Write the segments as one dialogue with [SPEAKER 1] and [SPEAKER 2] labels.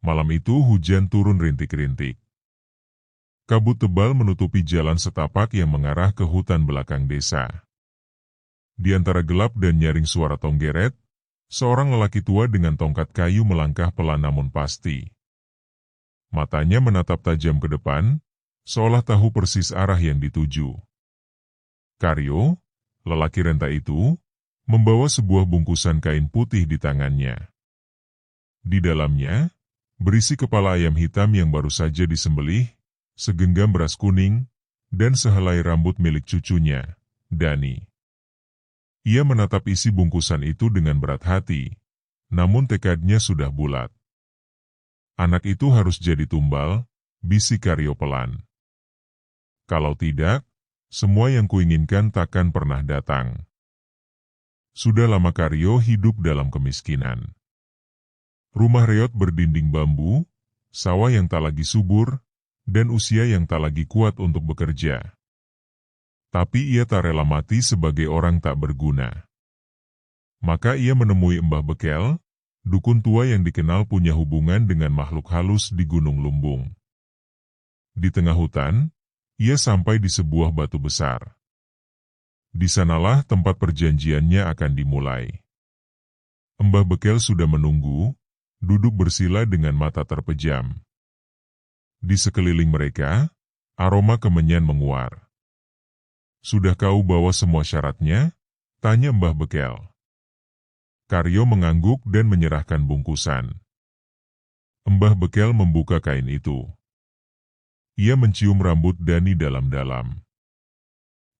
[SPEAKER 1] Malam itu hujan turun rintik-rintik. Kabut tebal menutupi jalan setapak yang mengarah ke hutan belakang desa. Di antara gelap dan nyaring suara tonggeret, seorang lelaki tua dengan tongkat kayu melangkah pelan namun pasti. Matanya menatap tajam ke depan, seolah tahu persis arah yang dituju. Karyo, lelaki renta itu, membawa sebuah bungkusan kain putih di tangannya. Di dalamnya, berisi kepala ayam hitam yang baru saja disembelih, segenggam beras kuning, dan sehelai rambut milik cucunya, Dani. Ia menatap isi bungkusan itu dengan berat hati, namun tekadnya sudah bulat. Anak itu harus jadi tumbal, bisik Karyo pelan. Kalau tidak, semua yang kuinginkan takkan pernah datang. Sudah lama Karyo hidup dalam kemiskinan. Rumah reot berdinding bambu, sawah yang tak lagi subur, dan usia yang tak lagi kuat untuk bekerja. Tapi ia tak rela mati sebagai orang tak berguna. Maka ia menemui Mbah Bekel, dukun tua yang dikenal punya hubungan dengan makhluk halus di Gunung Lumbung. Di tengah hutan, ia sampai di sebuah batu besar. Di sanalah tempat perjanjiannya akan dimulai. Mbah Bekel sudah menunggu, duduk bersila dengan mata terpejam. Di sekeliling mereka, aroma kemenyan menguar. "Sudah kau bawa semua syaratnya?" tanya Mbah Bekel. Karyo mengangguk dan menyerahkan bungkusan. Mbah Bekel membuka kain itu. Ia mencium rambut Dani dalam-dalam.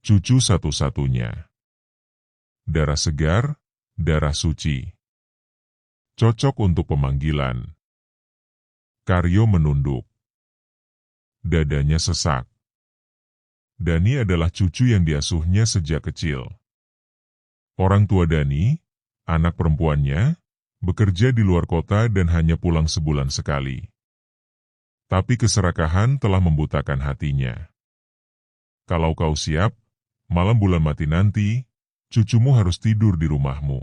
[SPEAKER 1] Cucu satu-satunya. Darah segar, darah suci. Cocok untuk pemanggilan. Karyo menunduk. Dadanya sesak. Dani adalah cucu yang diasuhnya sejak kecil. Orang tua Dani, anak perempuannya, bekerja di luar kota dan hanya pulang sebulan sekali. Tapi keserakahan telah membutakan hatinya. Kalau kau siap, malam bulan mati nanti, cucumu harus tidur di rumahmu.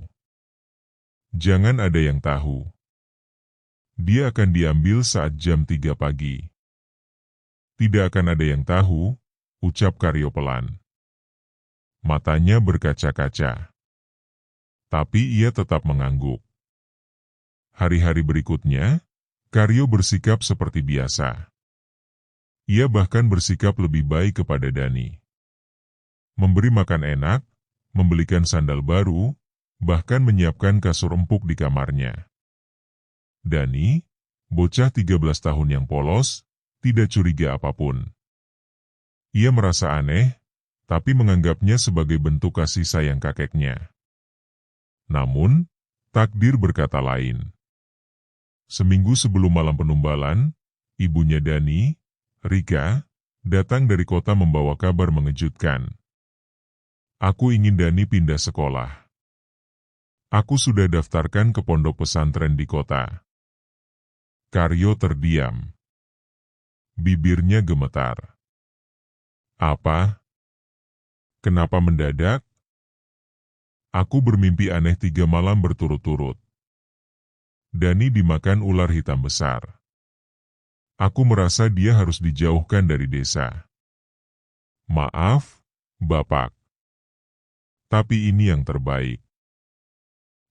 [SPEAKER 1] Jangan ada yang tahu. Dia akan diambil saat jam 3 pagi. Tidak akan ada yang tahu, ucap Karyo pelan. Matanya berkaca-kaca. Tapi ia tetap mengangguk. Hari-hari berikutnya, Karyo bersikap seperti biasa. Ia bahkan bersikap lebih baik kepada Dani. Memberi makan enak, membelikan sandal baru, bahkan menyiapkan kasur empuk di kamarnya. Dani, bocah 13 tahun yang polos, tidak curiga apapun. Ia merasa aneh, tapi menganggapnya sebagai bentuk kasih sayang kakeknya. Namun, takdir berkata lain. Seminggu sebelum malam penumbalan, ibunya Dani, Rika, datang dari kota membawa kabar mengejutkan. Aku ingin Dani pindah sekolah. Aku sudah daftarkan ke pondok pesantren di kota. Karyo terdiam. Bibirnya gemetar. Apa? Kenapa mendadak? Aku bermimpi aneh 3 malam berturut-turut. Dani dimakan ular hitam besar. Aku merasa dia harus dijauhkan dari desa. Maaf, Bapak. Tapi ini yang terbaik.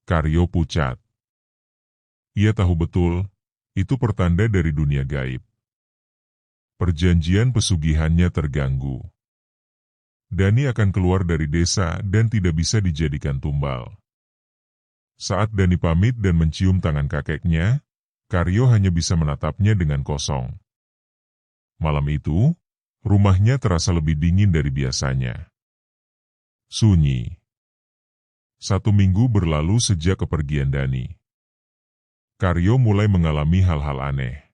[SPEAKER 1] Karyo pucat. Ia tahu betul, itu pertanda dari dunia gaib. Perjanjian pesugihannya terganggu. Dani akan keluar dari desa dan tidak bisa dijadikan tumbal. Saat Dani pamit dan mencium tangan kakeknya, Karyo hanya bisa menatapnya dengan kosong. Malam itu, rumahnya terasa lebih dingin dari biasanya. Sunyi. 1 minggu berlalu sejak kepergian Dani. Karyo mulai mengalami hal-hal aneh.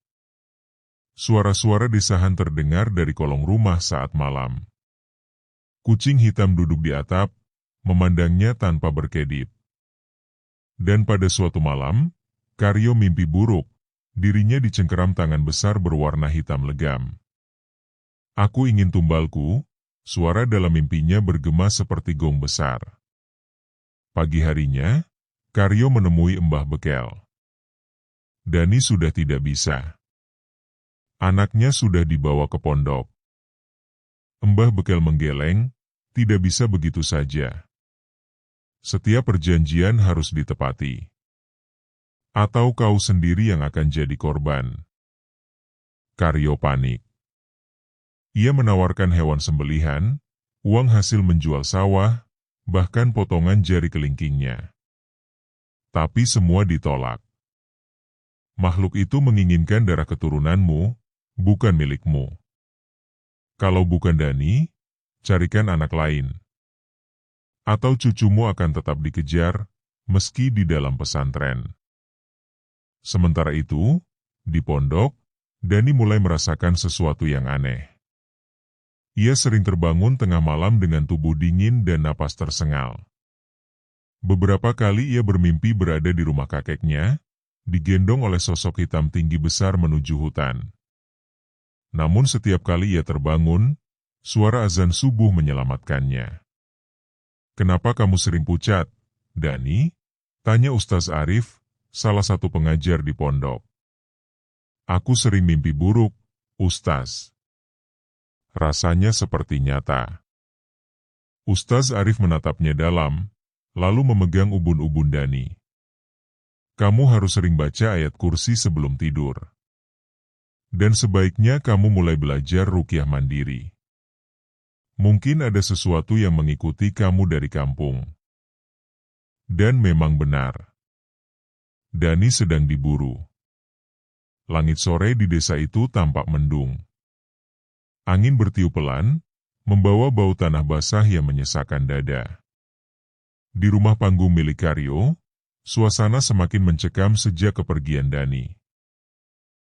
[SPEAKER 1] Suara-suara desahan terdengar dari kolong rumah saat malam. Kucing hitam duduk di atap, memandangnya tanpa berkedip. Dan pada suatu malam, Karyo mimpi buruk, dirinya dicengkeram tangan besar berwarna hitam legam. Aku ingin tumbalku, suara dalam mimpinya bergema seperti gong besar. Pagi harinya, Karyo menemui Mbah Bekel. Dani sudah tidak bisa. Anaknya sudah dibawa ke pondok. Mbah Bekel menggeleng, tidak bisa begitu saja. Setiap perjanjian harus ditepati. Atau kau sendiri yang akan jadi korban. Karyo panik. Ia menawarkan hewan sembelihan, uang hasil menjual sawah, bahkan potongan jari kelingkingnya. Tapi semua ditolak. Makhluk itu menginginkan darah keturunanmu, bukan milikmu. Kalau bukan Dani, carikan anak lain. Atau cucumu akan tetap dikejar, meski di dalam pesantren. Sementara itu, di pondok, Dani mulai merasakan sesuatu yang aneh. Ia sering terbangun tengah malam dengan tubuh dingin dan napas tersengal. Beberapa kali ia bermimpi berada di rumah kakeknya, digendong oleh sosok hitam tinggi besar menuju hutan. Namun setiap kali ia terbangun, suara azan subuh menyelamatkannya. "Kenapa kamu sering pucat, Dani?" tanya Ustaz Arif, salah satu pengajar di pondok. "Aku sering mimpi buruk, Ustaz." Rasanya seperti nyata. Ustaz Arif menatapnya dalam, lalu memegang ubun-ubun Dani. "Kamu harus sering baca ayat kursi sebelum tidur. Dan sebaiknya kamu mulai belajar ruqyah mandiri. Mungkin ada sesuatu yang mengikuti kamu dari kampung." Dan memang benar. Dani sedang diburu. Langit sore di desa itu tampak mendung. Angin bertiup pelan, membawa bau tanah basah yang menyesakkan dada. Di rumah panggung milik Karyo, suasana semakin mencekam sejak kepergian Dani.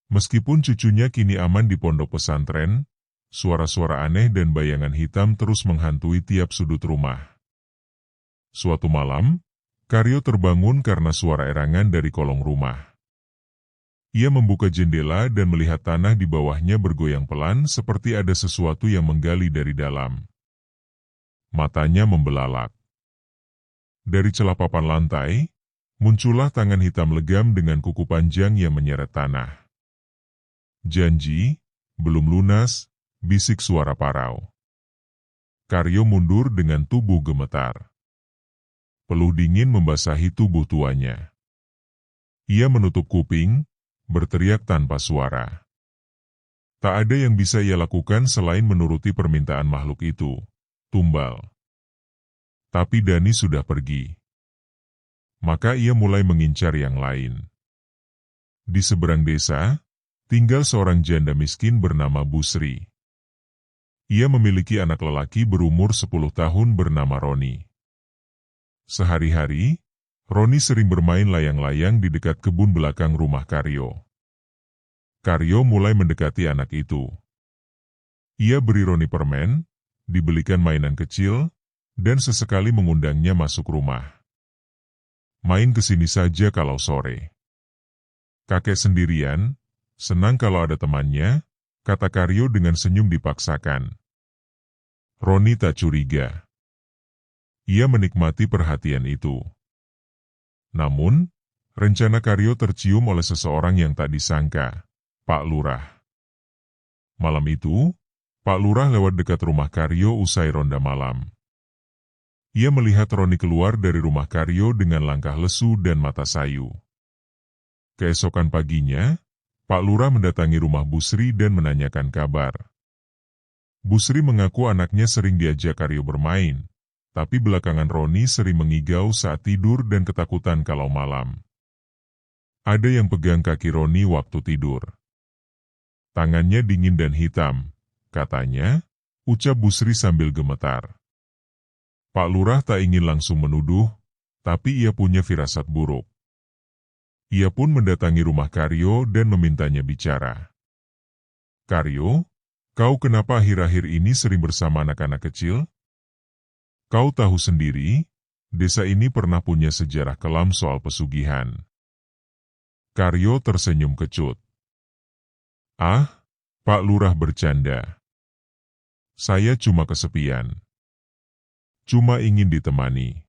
[SPEAKER 1] Meskipun cucunya kini aman di pondok pesantren, suara-suara aneh dan bayangan hitam terus menghantui tiap sudut rumah. Suatu malam, Karyo terbangun karena suara erangan dari kolong rumah. Ia membuka jendela dan melihat tanah di bawahnya bergoyang pelan seperti ada sesuatu yang menggali dari dalam. Matanya membelalak. Dari celah papan lantai, muncullah tangan hitam legam dengan kuku panjang yang menyeret tanah. "Janji, belum lunas," bisik suara parau. Karyo mundur dengan tubuh gemetar. Peluh dingin membasahi tubuh tuanya. Ia menutup kuping, berteriak tanpa suara. Tak ada yang bisa ia lakukan selain menuruti permintaan makhluk itu, tumbal. Tapi Dani sudah pergi. Maka ia mulai mengincar yang lain. Di seberang desa, tinggal seorang janda miskin bernama Busri. Ia memiliki anak lelaki berumur 10 tahun bernama Roni. Sehari-hari, Roni sering bermain layang-layang di dekat kebun belakang rumah Karyo. Karyo mulai mendekati anak itu. Ia beri Roni permen, dibelikan mainan kecil, dan sesekali mengundangnya masuk rumah. "Main ke sini saja kalau sore. Kakek sendirian, senang kalau ada temannya," kata Karyo dengan senyum dipaksakan. Roni tak curiga. Ia menikmati perhatian itu. Namun, rencana Karyo tercium oleh seseorang yang tak disangka, Pak Lurah. Malam itu, Pak Lurah lewat dekat rumah Karyo usai ronda malam. Ia melihat Roni keluar dari rumah Karyo dengan langkah lesu dan mata sayu. Keesokan paginya, Pak Lurah mendatangi rumah Busri dan menanyakan kabar. Busri mengaku anaknya sering diajak Karyo bermain, tapi belakangan Roni sering mengigau saat tidur dan ketakutan kalau malam. Ada yang pegang kaki Roni waktu tidur. Tangannya dingin dan hitam, katanya, ucap Busri sambil gemetar. Pak Lurah tak ingin langsung menuduh, tapi ia punya firasat buruk. Ia pun mendatangi rumah Karyo dan memintanya bicara. "Karyo, kau kenapa akhir-akhir ini sering bersama anak-anak kecil? Kau tahu sendiri, desa ini pernah punya sejarah kelam soal pesugihan." Karyo tersenyum kecut. "Ah, Pak Lurah bercanda. Saya cuma kesepian. Cuma ingin ditemani."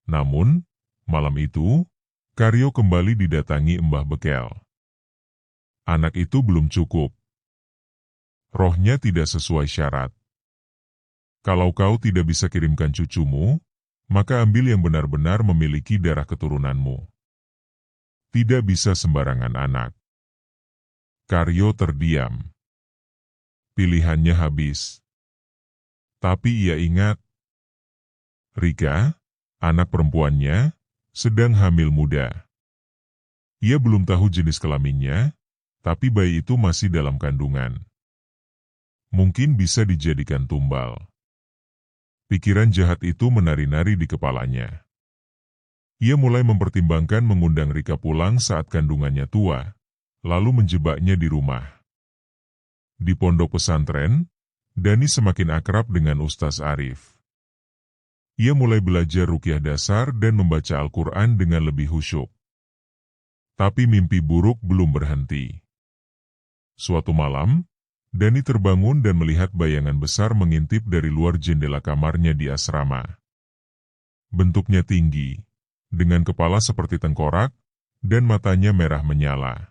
[SPEAKER 1] Namun, malam itu, Karyo kembali didatangi Mbah Bekel. Anak itu belum cukup. Rohnya tidak sesuai syarat. Kalau kau tidak bisa kirimkan cucumu, maka ambil yang benar-benar memiliki darah keturunanmu. Tidak bisa sembarangan anak. Karyo terdiam. Pilihannya habis. Tapi ia ingat, Rika, anak perempuannya, sedang hamil muda. Ia belum tahu jenis kelaminnya, tapi bayi itu masih dalam kandungan. Mungkin bisa dijadikan tumbal. Pikiran jahat itu menari-nari di kepalanya. Ia mulai mempertimbangkan mengundang Rika pulang saat kandungannya tua, lalu menjebaknya di rumah. Di pondok pesantren, Dani semakin akrab dengan Ustaz Arif. Ia mulai belajar ruqyah dasar dan membaca Al-Quran dengan lebih khusyuk. Tapi mimpi buruk belum berhenti. Suatu malam, Dani terbangun dan melihat bayangan besar mengintip dari luar jendela kamarnya di asrama. Bentuknya tinggi, dengan kepala seperti tengkorak, dan matanya merah menyala.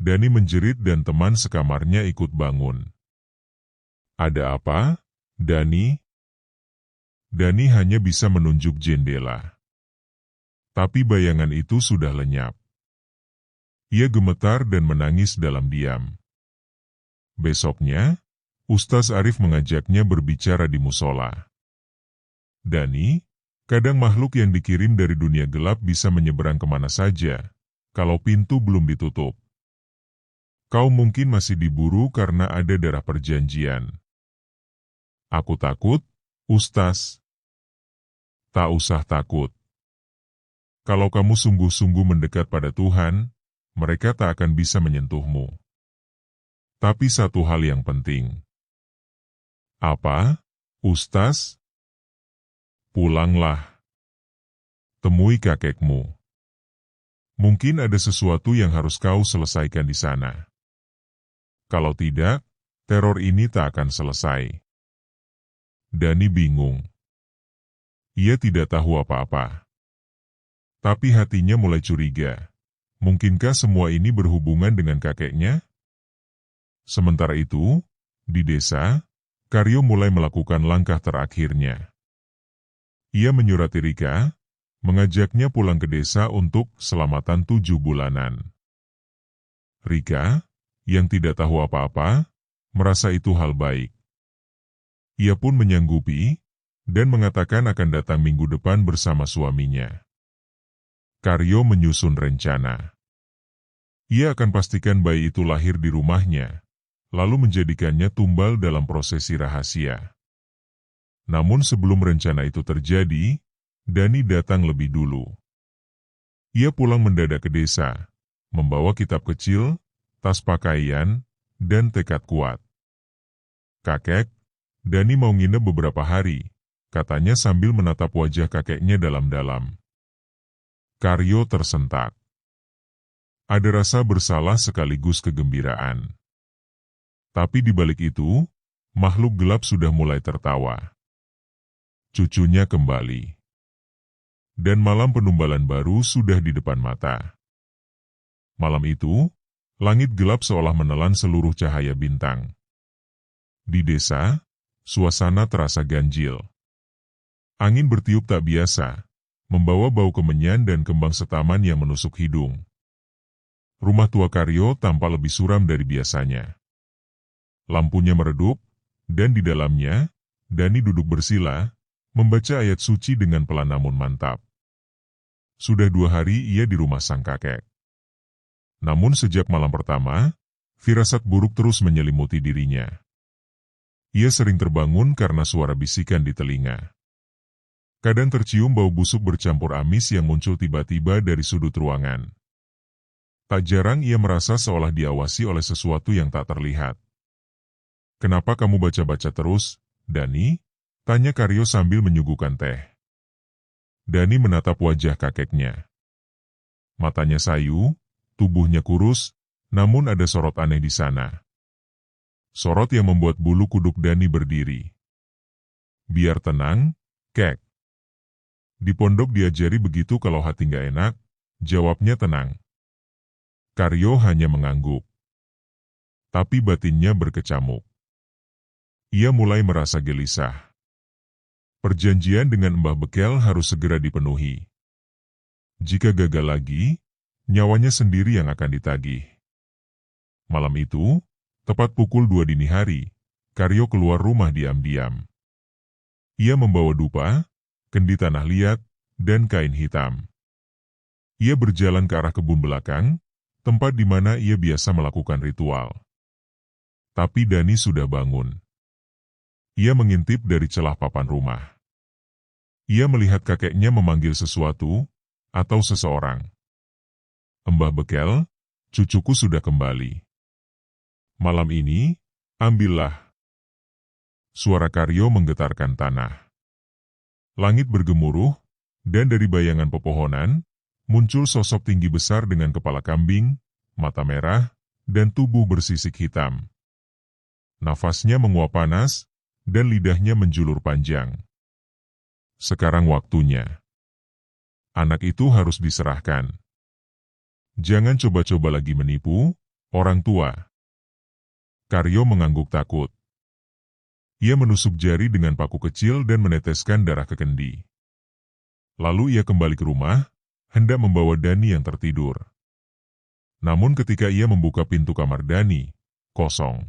[SPEAKER 1] Dani menjerit dan teman sekamarnya ikut bangun. Ada apa, Dani? Dani hanya bisa menunjuk jendela. Tapi bayangan itu sudah lenyap. Ia gemetar dan menangis dalam diam. Besoknya, Ustaz Arif mengajaknya berbicara di musola. Dani, kadang makhluk yang dikirim dari dunia gelap bisa menyeberang kemana saja, kalau pintu belum ditutup. Kau mungkin masih diburu karena ada darah perjanjian. Aku takut, Ustaz. Tak usah takut. Kalau kamu sungguh-sungguh mendekat pada Tuhan, mereka tak akan bisa menyentuhmu. Tapi satu hal yang penting. Apa, Ustaz? Pulanglah. Temui kakekmu. Mungkin ada sesuatu yang harus kau selesaikan di sana. Kalau tidak, teror ini tak akan selesai. Dani bingung. Ia tidak tahu apa-apa. Tapi hatinya mulai curiga. Mungkinkah semua ini berhubungan dengan kakeknya? Sementara itu, di desa, Karyo mulai melakukan langkah terakhirnya. Ia menyurati Rika, mengajaknya pulang ke desa untuk selamatan 7 bulanan. Rika, yang tidak tahu apa-apa, merasa itu hal baik. Ia pun menyanggupi, dan mengatakan akan datang minggu depan bersama suaminya. Karyo menyusun rencana. Ia akan pastikan bayi itu lahir di rumahnya, lalu menjadikannya tumbal dalam prosesi rahasia. Namun sebelum rencana itu terjadi, Dani datang lebih dulu. Ia pulang mendadak ke desa, membawa kitab kecil, tas pakaian, dan tekad kuat. Kakek, Dani mau nginep beberapa hari, katanya sambil menatap wajah kakeknya dalam-dalam. Karyo tersentak. Ada rasa bersalah sekaligus kegembiraan. Tapi di balik itu, makhluk gelap sudah mulai tertawa. Cucunya kembali. Dan malam penumbalan baru sudah di depan mata. Malam itu, langit gelap seolah menelan seluruh cahaya bintang. Di desa, suasana terasa ganjil. Angin bertiup tak biasa, membawa bau kemenyan dan kembang setaman yang menusuk hidung. Rumah tua Karyo tampak lebih suram dari biasanya. Lampunya meredup, dan di dalamnya, Dani duduk bersila, membaca ayat suci dengan pelan namun mantap. Sudah 2 hari ia di rumah sang kakek. Namun sejak malam pertama, firasat buruk terus menyelimuti dirinya. Ia sering terbangun karena suara bisikan di telinga. Kadang tercium bau busuk bercampur amis yang muncul tiba-tiba dari sudut ruangan. Tak jarang ia merasa seolah diawasi oleh sesuatu yang tak terlihat. Kenapa kamu baca-baca terus, Dani? Tanya Karyo sambil menyuguhkan teh. Dani menatap wajah kakeknya. Matanya sayu, tubuhnya kurus, namun ada sorot aneh di sana. Sorot yang membuat bulu kuduk Dani berdiri. Biar tenang, kek. Di pondok diajari begitu kalau hati nggak enak, Jawabnya tenang. Karyo hanya mengangguk. Tapi batinnya berkecamuk. Ia mulai merasa gelisah. Perjanjian dengan Mbah Bekel harus segera dipenuhi. Jika gagal lagi, nyawanya sendiri yang akan ditagih. Malam itu, tepat pukul 2 dini hari, Karyo keluar rumah diam-diam. Ia membawa dupa, kendi tanah liat, dan kain hitam. Ia berjalan ke arah kebun belakang, tempat di mana ia biasa melakukan ritual. Tapi Dani sudah bangun. Ia mengintip dari celah papan rumah. Ia melihat kakeknya memanggil sesuatu, atau seseorang. Mbah Bekel, cucuku sudah kembali. Malam ini, ambillah. Suara Karyo menggetarkan tanah. Langit bergemuruh, dan dari bayangan pepohonan, muncul sosok tinggi besar dengan kepala kambing, mata merah, dan tubuh bersisik hitam. Nafasnya menguap panas, dan lidahnya menjulur panjang. Sekarang waktunya. Anak itu harus diserahkan. Jangan coba-coba lagi menipu orang tua. Karyo mengangguk takut. Ia menusuk jari dengan paku kecil dan meneteskan darah ke kendi. Lalu ia kembali ke rumah, hendak membawa Dani yang tertidur. Namun ketika ia membuka pintu kamar Dani, kosong.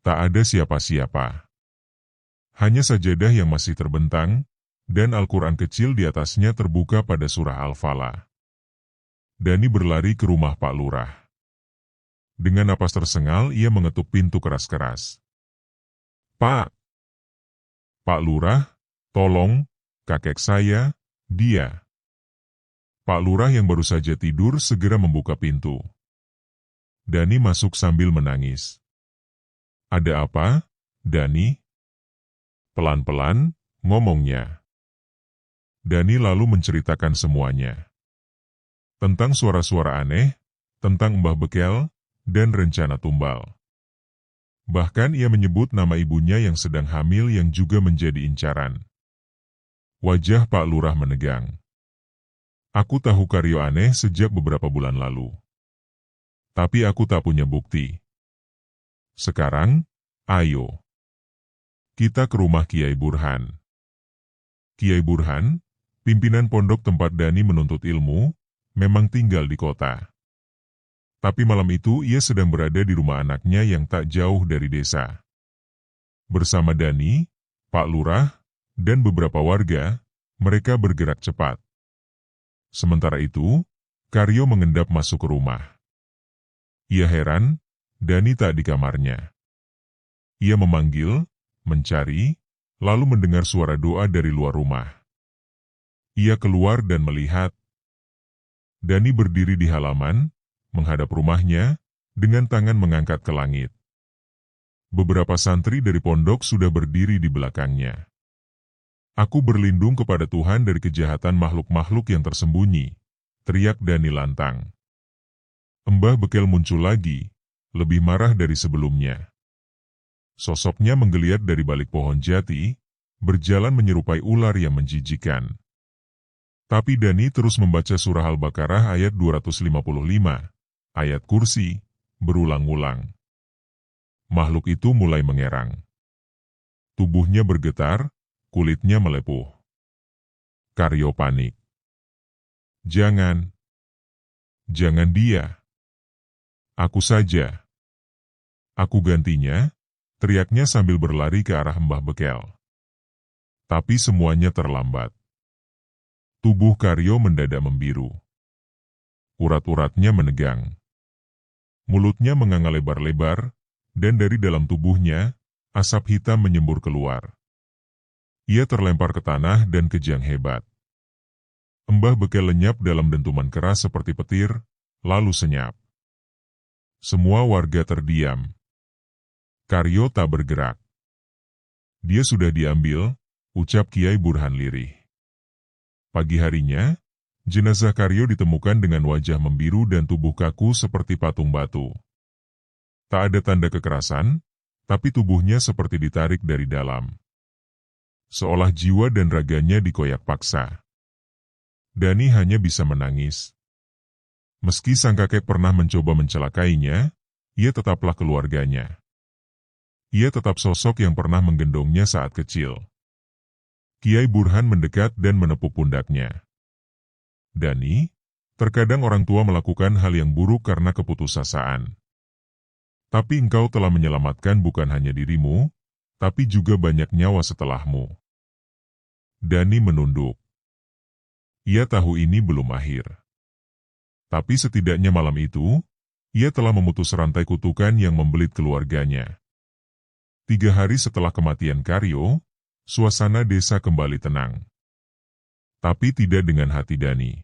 [SPEAKER 1] Tak ada siapa-siapa. Hanya sajadah yang masih terbentang, dan Al-Quran kecil di atasnya terbuka pada surah Al-Falah. Dani berlari ke rumah Pak Lurah. Dengan napas tersengal ia mengetuk pintu keras-keras. Pak! Pak Lurah, tolong, kakek saya, dia. Pak Lurah yang baru saja tidur segera membuka pintu. Dani masuk sambil menangis. Ada apa, Dani? Pelan-pelan, ngomongnya. Dani lalu menceritakan semuanya. Tentang suara-suara aneh, tentang Mbah Bekel, dan rencana tumbal. Bahkan ia menyebut nama ibunya yang sedang hamil yang juga menjadi incaran. Wajah Pak Lurah menegang. Aku tahu Karyo aneh sejak beberapa bulan lalu. Tapi aku tak punya bukti. Sekarang, ayo. Kita ke rumah Kiai Burhan. Kiai Burhan, pimpinan pondok tempat Dani menuntut ilmu, memang tinggal di kota. Tapi malam itu ia sedang berada di rumah anaknya yang tak jauh dari desa. Bersama Dani, Pak Lurah, dan beberapa warga, mereka bergerak cepat. Sementara itu, Karyo mengendap masuk ke rumah. Ia heran, Dani tak di kamarnya. Ia memanggil, mencari, lalu mendengar suara doa dari luar rumah. Ia keluar dan melihat. Dani berdiri di halaman, menghadap rumahnya, dengan tangan mengangkat ke langit. Beberapa santri dari pondok sudah berdiri di belakangnya. Aku berlindung kepada Tuhan dari kejahatan makhluk-makhluk yang tersembunyi, teriak Dani lantang. Mbah Bekel muncul lagi, lebih marah dari sebelumnya. Sosoknya menggeliat dari balik pohon jati, berjalan menyerupai ular yang menjijikan. Tapi Dani terus membaca surah Al-Baqarah ayat 255, ayat kursi, berulang-ulang. Makhluk itu mulai mengerang. Tubuhnya bergetar, kulitnya melepuh. Karyo panik. Jangan. Jangan dia. Aku saja. Aku gantinya, teriaknya sambil berlari ke arah Mbah Bekel. Tapi semuanya terlambat. Tubuh Karyo mendadak membiru. Urat-uratnya menegang. Mulutnya menganga lebar-lebar, dan dari dalam tubuhnya, asap hitam menyembur keluar. Ia terlempar ke tanah dan kejang hebat. Mbah Bekel lenyap dalam dentuman keras seperti petir, lalu senyap. Semua warga terdiam. Karyo tak bergerak. Dia sudah diambil, ucap Kiai Burhan lirih. Pagi harinya, jenazah Karyo ditemukan dengan wajah membiru dan tubuh kaku seperti patung batu. Tak ada tanda kekerasan, tapi tubuhnya seperti ditarik dari dalam. Seolah jiwa dan raganya dikoyak paksa. Dani hanya bisa menangis. Meski sang kakek pernah mencoba mencelakainya, ia tetaplah keluarganya. Ia tetap sosok yang pernah menggendongnya saat kecil. Kiai Burhan mendekat dan menepuk pundaknya. Dani, terkadang orang tua melakukan hal yang buruk karena keputusasaan. Tapi engkau telah menyelamatkan bukan hanya dirimu, tapi juga banyak nyawa setelahmu. Dani menunduk. Ia tahu ini belum akhir. Tapi setidaknya malam itu, ia telah memutus rantai kutukan yang membelit keluarganya. 3 hari setelah kematian Karyo, suasana desa kembali tenang. Tapi tidak dengan hati Dani.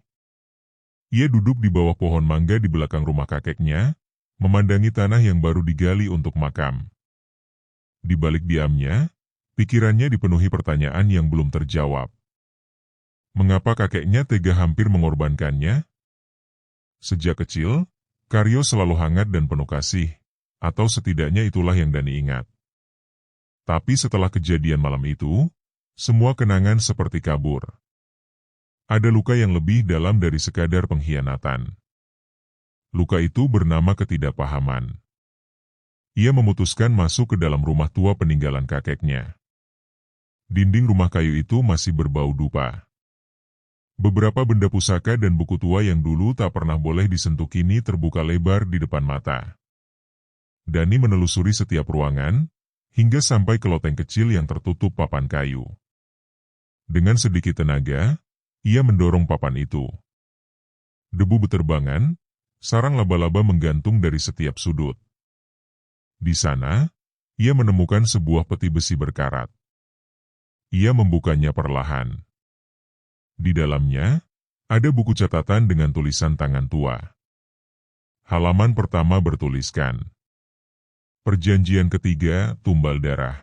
[SPEAKER 1] Ia duduk di bawah pohon mangga di belakang rumah kakeknya, memandangi tanah yang baru digali untuk makam. Di balik diamnya, pikirannya dipenuhi pertanyaan yang belum terjawab. Mengapa kakeknya tega hampir mengorbankannya? Sejak kecil, Karyo selalu hangat dan penuh kasih, atau setidaknya itulah yang Dani ingat. Tapi setelah kejadian malam itu, semua kenangan seperti kabur. Ada luka yang lebih dalam dari sekadar pengkhianatan. Luka itu bernama ketidakpahaman. Ia memutuskan masuk ke dalam rumah tua peninggalan kakeknya. Dinding rumah kayu itu masih berbau dupa. Beberapa benda pusaka dan buku tua yang dulu tak pernah boleh disentuh kini terbuka lebar di depan mata. Dani menelusuri setiap ruangan, hingga sampai ke loteng kecil yang tertutup papan kayu. Dengan sedikit tenaga, ia mendorong papan itu. Debu beterbangan, sarang laba-laba menggantung dari setiap sudut. Di sana, ia menemukan sebuah peti besi berkarat. Ia membukanya perlahan. Di dalamnya, ada buku catatan dengan tulisan tangan tua. Halaman pertama bertuliskan, Perjanjian ketiga, tumbal darah.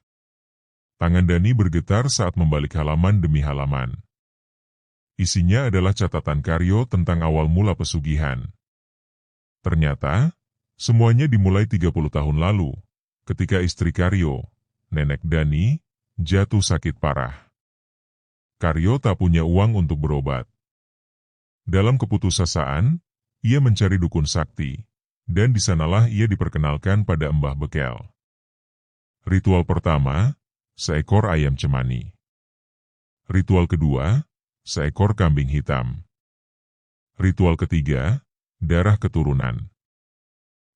[SPEAKER 1] Tangan Dani bergetar saat membalik halaman demi halaman. Isinya adalah catatan Karyo tentang awal mula pesugihan. Ternyata, semuanya dimulai 30 tahun lalu, ketika istri Karyo, nenek Dani, jatuh sakit parah. Karyo tak punya uang untuk berobat. Dalam keputusasaan, ia mencari dukun sakti, dan di sanalah ia diperkenalkan pada Mbah Bekel. Ritual pertama, seekor ayam cemani. Ritual kedua, seekor kambing hitam. Ritual ketiga, darah keturunan.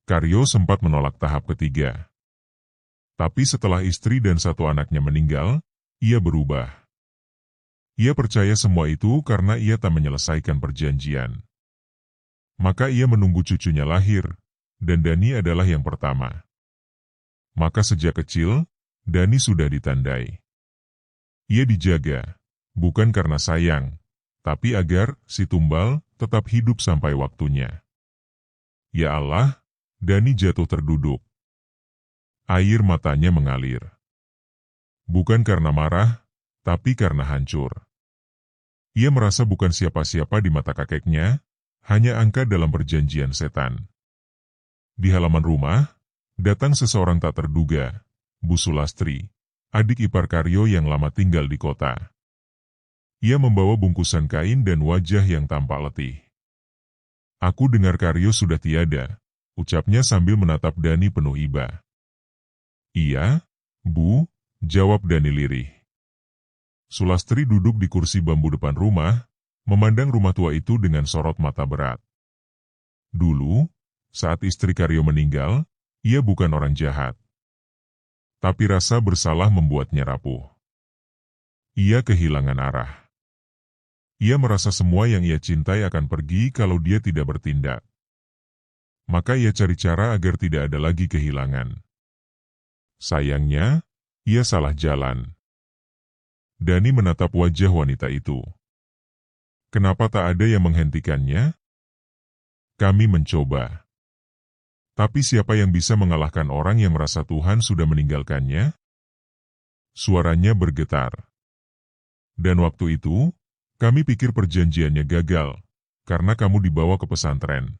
[SPEAKER 1] Karyo sempat menolak tahap ketiga. Tapi setelah istri dan 1 anaknya meninggal, ia berubah. Ia percaya semua itu karena ia tak menyelesaikan perjanjian. Maka ia menunggu cucunya lahir, dan Dani adalah yang pertama. Maka sejak kecil, Dani sudah ditandai. Ia dijaga, bukan karena sayang, tapi agar si tumbal tetap hidup sampai waktunya. Ya Allah, Dani jatuh terduduk. Air matanya mengalir. Bukan karena marah, tapi karena hancur. Ia merasa bukan siapa-siapa di mata kakeknya, hanya angka dalam perjanjian setan. Di halaman rumah, datang seseorang tak terduga, Bu Sulastri, adik ipar Karyo yang lama tinggal di kota. Ia membawa bungkusan kain dan wajah yang tampak letih. Aku dengar Karyo sudah tiada, ucapnya sambil menatap Dani penuh iba. Iya, Bu, jawab Dani lirih. Sulastri duduk di kursi bambu depan rumah, memandang rumah tua itu dengan sorot mata berat. Dulu, saat istri Karyo meninggal, ia bukan orang jahat. Tapi rasa bersalah membuatnya rapuh. Ia kehilangan arah. Ia merasa semua yang ia cintai akan pergi kalau dia tidak bertindak. Maka ia cari cara agar tidak ada lagi kehilangan. Sayangnya, ia salah jalan. Dani menatap wajah wanita itu. Kenapa tak ada yang menghentikannya? Kami mencoba. Tapi siapa yang bisa mengalahkan orang yang merasa Tuhan sudah meninggalkannya? Suaranya bergetar. Dan waktu itu, kami pikir perjanjiannya gagal, karena kamu dibawa ke pesantren.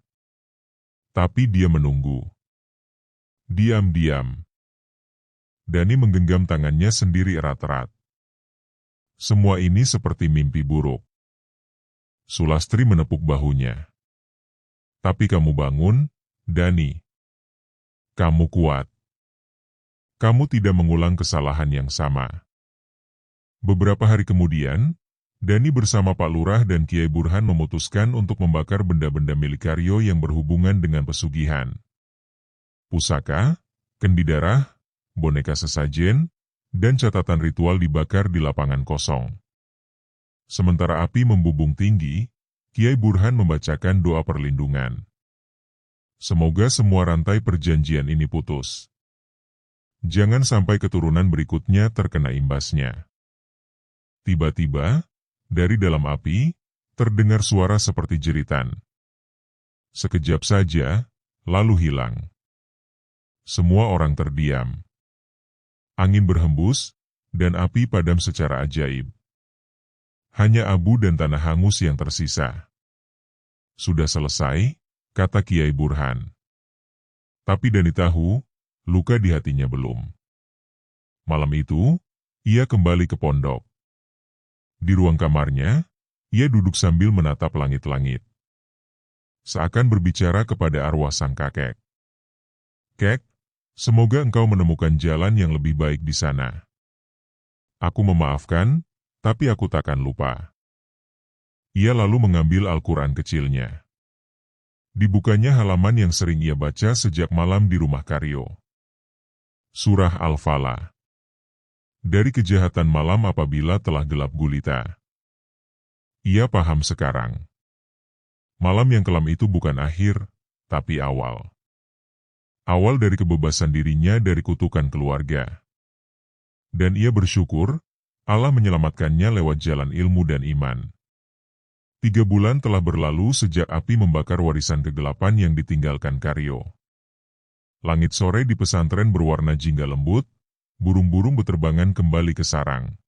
[SPEAKER 1] Tapi dia menunggu. Diam-diam. Dani menggenggam tangannya sendiri erat-erat. Semua ini seperti mimpi buruk. Sulastri menepuk bahunya. Tapi kamu bangun, Dani. Kamu kuat. Kamu tidak mengulang kesalahan yang sama. Beberapa hari kemudian, Dani bersama Pak Lurah dan Kiai Burhan memutuskan untuk membakar benda-benda milik Karyo yang berhubungan dengan pesugihan. Pusaka, kendi darah, boneka sesajen, dan catatan ritual dibakar di lapangan kosong. Sementara api membubung tinggi, Kiai Burhan membacakan doa perlindungan. Semoga semua rantai perjanjian ini putus. Jangan sampai keturunan berikutnya terkena imbasnya. Tiba-tiba, dari dalam api, terdengar suara seperti jeritan. Sekejap saja, lalu hilang. Semua orang terdiam. Angin berhembus, dan api padam secara ajaib. Hanya abu dan tanah hangus yang tersisa. Sudah selesai, kata Kiai Burhan. Tapi Dani tahu, luka di hatinya belum. Malam itu, ia kembali ke pondok. Di ruang kamarnya, ia duduk sambil menatap langit-langit. Seakan berbicara kepada arwah sang kakek. Kek, semoga engkau menemukan jalan yang lebih baik di sana. Aku memaafkan, tapi aku takkan lupa. Ia lalu mengambil Al-Quran kecilnya. Dibukanya halaman yang sering ia baca sejak malam di rumah Karyo. Surah Al-Falaq. Dari kejahatan malam apabila telah gelap gulita. Ia paham sekarang. Malam yang kelam itu bukan akhir, tapi awal. Awal dari kebebasan dirinya dari kutukan keluarga. Dan ia bersyukur, Allah menyelamatkannya lewat jalan ilmu dan iman. 3 bulan telah berlalu sejak api membakar warisan kegelapan yang ditinggalkan Karyo. Langit sore di pesantren berwarna jingga lembut, burung-burung beterbangan kembali ke sarang.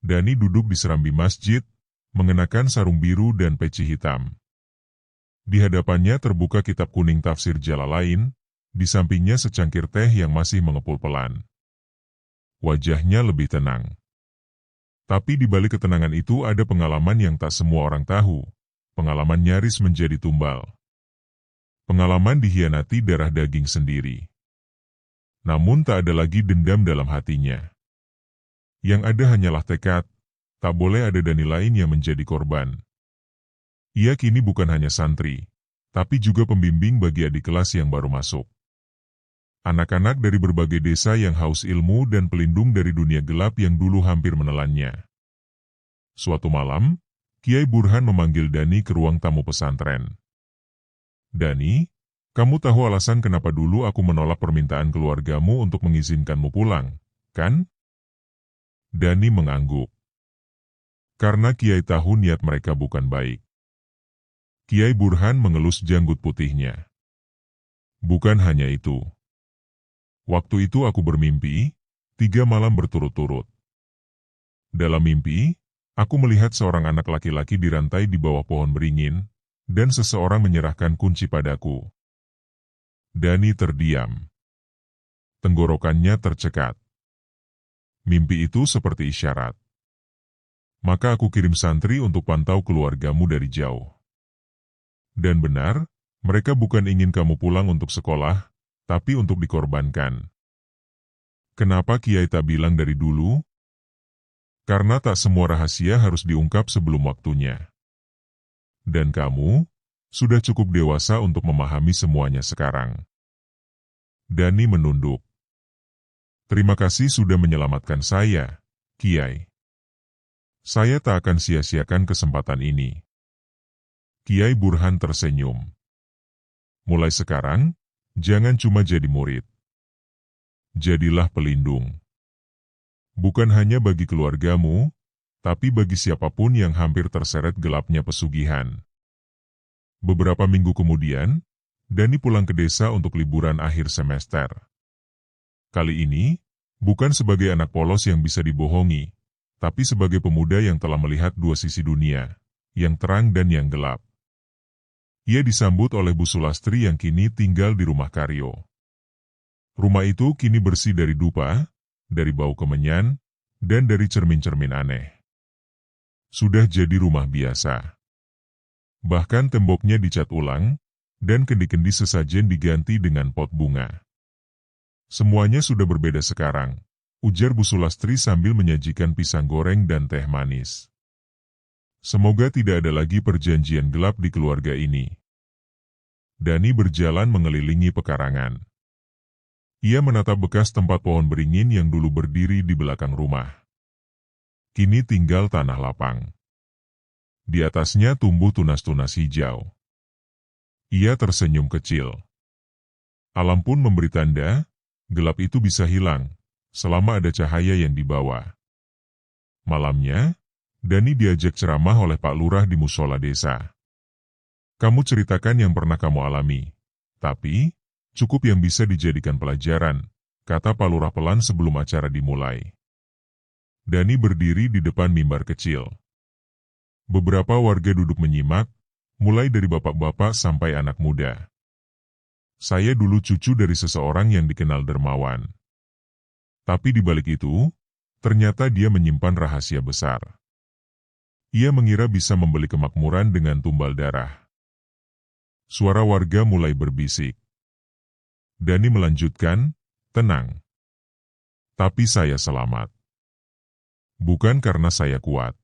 [SPEAKER 1] Dani duduk di serambi masjid, mengenakan sarung biru dan peci hitam. Di hadapannya terbuka kitab kuning tafsir Jalalain, di sampingnya secangkir teh yang masih mengepul pelan. Wajahnya lebih tenang. Tapi di balik ketenangan itu ada pengalaman yang tak semua orang tahu, pengalaman nyaris menjadi tumbal. Pengalaman dikhianati darah daging sendiri. Namun tak ada lagi dendam dalam hatinya. Yang ada hanyalah tekad, tak boleh ada Dani lain yang menjadi korban. Ia kini bukan hanya santri, tapi juga pembimbing bagi adik kelas yang baru masuk. Anak-anak dari berbagai desa yang haus ilmu dan pelindung dari dunia gelap yang dulu hampir menelannya. Suatu malam, Kiai Burhan memanggil Dani ke ruang tamu pesantren. Dani, kamu tahu alasan kenapa dulu aku menolak permintaan keluargamu untuk mengizinkanmu pulang, kan? Dani mengangguk. Karena Kiai tahu niat mereka bukan baik. Kiai Burhan mengelus janggut putihnya. Bukan hanya itu. Waktu itu aku bermimpi, 3 malam berturut-turut. Dalam mimpi, aku melihat seorang anak laki-laki dirantai di bawah pohon beringin, dan seseorang menyerahkan kunci padaku. Dani terdiam. Tenggorokannya tercekat. Mimpi itu seperti isyarat. Maka aku kirim santri untuk pantau keluargamu dari jauh. Dan benar, mereka bukan ingin kamu pulang untuk sekolah, tapi untuk dikorbankan. Kenapa Kiai tak bilang dari dulu? Karena tak semua rahasia harus diungkap sebelum waktunya. Dan kamu sudah cukup dewasa untuk memahami semuanya sekarang. Dani menunduk. Terima kasih sudah menyelamatkan saya, Kiai. Saya tak akan sia-siakan kesempatan ini. Kiai Burhan tersenyum. Mulai sekarang, jangan cuma jadi murid. Jadilah pelindung. Bukan hanya bagi keluargamu, tapi bagi siapapun yang hampir terseret gelapnya pesugihan. Beberapa minggu kemudian, Dani pulang ke desa untuk liburan akhir semester. Kali ini, bukan sebagai anak polos yang bisa dibohongi, tapi sebagai pemuda yang telah melihat 2 sisi dunia, yang terang dan yang gelap. Ia disambut oleh Bu Sulastri yang kini tinggal di rumah Karyo. Rumah itu kini bersih dari dupa, dari bau kemenyan, dan dari cermin-cermin aneh. Sudah jadi rumah biasa. Bahkan temboknya dicat ulang, dan kendi-kendi sesajen diganti dengan pot bunga. Semuanya sudah berbeda sekarang, ujar Bu Sulastri sambil menyajikan pisang goreng dan teh manis. Semoga tidak ada lagi perjanjian gelap di keluarga ini. Dani berjalan mengelilingi pekarangan. Ia menatap bekas tempat pohon beringin yang dulu berdiri di belakang rumah. Kini tinggal tanah lapang. Di atasnya tumbuh tunas-tunas hijau. Ia tersenyum kecil. Alam pun memberi tanda, gelap itu bisa hilang, selama ada cahaya yang dibawa. Malamnya, Dani diajak ceramah oleh Pak Lurah di musola desa. Kamu ceritakan yang pernah kamu alami, tapi cukup yang bisa dijadikan pelajaran, kata Pak Lurah pelan sebelum acara dimulai. Dani berdiri di depan mimbar kecil. Beberapa warga duduk menyimak, mulai dari bapak-bapak sampai anak muda. Saya dulu cucu dari seseorang yang dikenal dermawan. Tapi di balik itu, ternyata dia menyimpan rahasia besar. Ia mengira bisa membeli kemakmuran dengan tumbal darah. Suara warga mulai berbisik. Dani melanjutkan, tenang. Tapi saya selamat. Bukan karena saya kuat.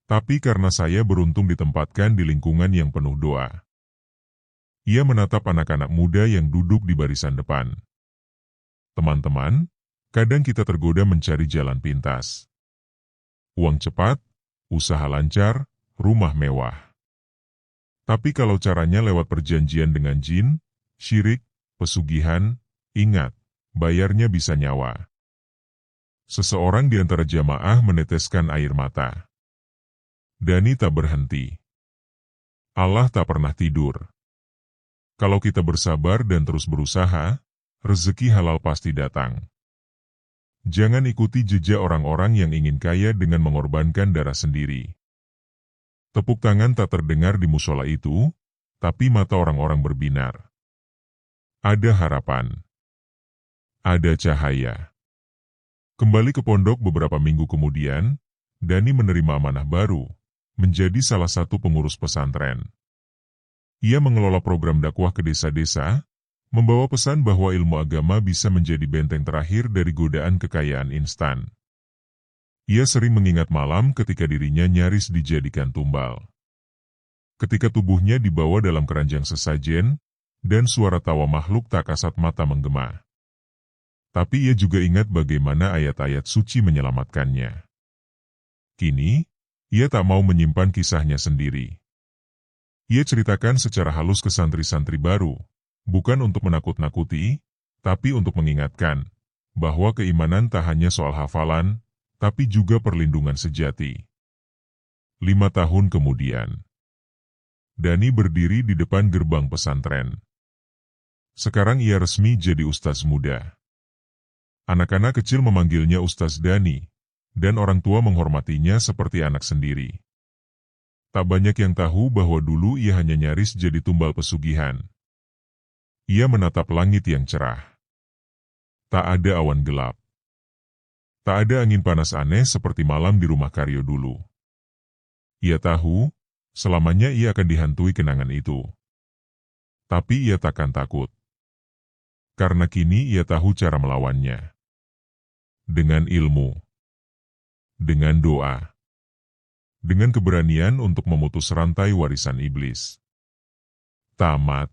[SPEAKER 1] Tapi karena saya beruntung ditempatkan di lingkungan yang penuh doa. Ia menatap anak-anak muda yang duduk di barisan depan. Teman-teman, kadang kita tergoda mencari jalan pintas. Uang cepat, usaha lancar, rumah mewah. Tapi kalau caranya lewat perjanjian dengan jin, syirik, pesugihan, ingat, bayarnya bisa nyawa. Seseorang di antara jamaah meneteskan air mata. Dani tak berhenti. Allah tak pernah tidur. Kalau kita bersabar dan terus berusaha, rezeki halal pasti datang. Jangan ikuti jejak orang-orang yang ingin kaya dengan mengorbankan darah sendiri. Tepuk tangan tak terdengar di musola itu, tapi mata orang-orang berbinar. Ada harapan. Ada cahaya. Kembali ke pondok beberapa minggu kemudian, Dani menerima amanah baru, menjadi salah satu pengurus pesantren. Ia mengelola program dakwah ke desa-desa, membawa pesan bahwa ilmu agama bisa menjadi benteng terakhir dari godaan kekayaan instan. Ia sering mengingat malam ketika dirinya nyaris dijadikan tumbal. Ketika tubuhnya dibawa dalam keranjang sesajen, dan suara tawa makhluk tak kasat mata menggema. Tapi ia juga ingat bagaimana ayat-ayat suci menyelamatkannya. Kini, ia tak mau menyimpan kisahnya sendiri. Ia ceritakan secara halus ke santri-santri baru, bukan untuk menakut-nakuti, tapi untuk mengingatkan bahwa keimanan tak hanya soal hafalan, tapi juga perlindungan sejati. 5 tahun kemudian, Dani berdiri di depan gerbang pesantren. Sekarang ia resmi jadi ustaz muda. Anak-anak kecil memanggilnya Ustaz Dani, dan orang tua menghormatinya seperti anak sendiri. Tak banyak yang tahu bahwa dulu ia hanya nyaris jadi tumbal pesugihan. Ia menatap langit yang cerah. Tak ada awan gelap. Tak ada angin panas aneh seperti malam di rumah Karyo dulu. Ia tahu, selamanya ia akan dihantui kenangan itu. Tapi ia takkan takut. Karena kini ia tahu cara melawannya. Dengan ilmu. Dengan doa. Dengan keberanian untuk memutus rantai warisan iblis. Tamat.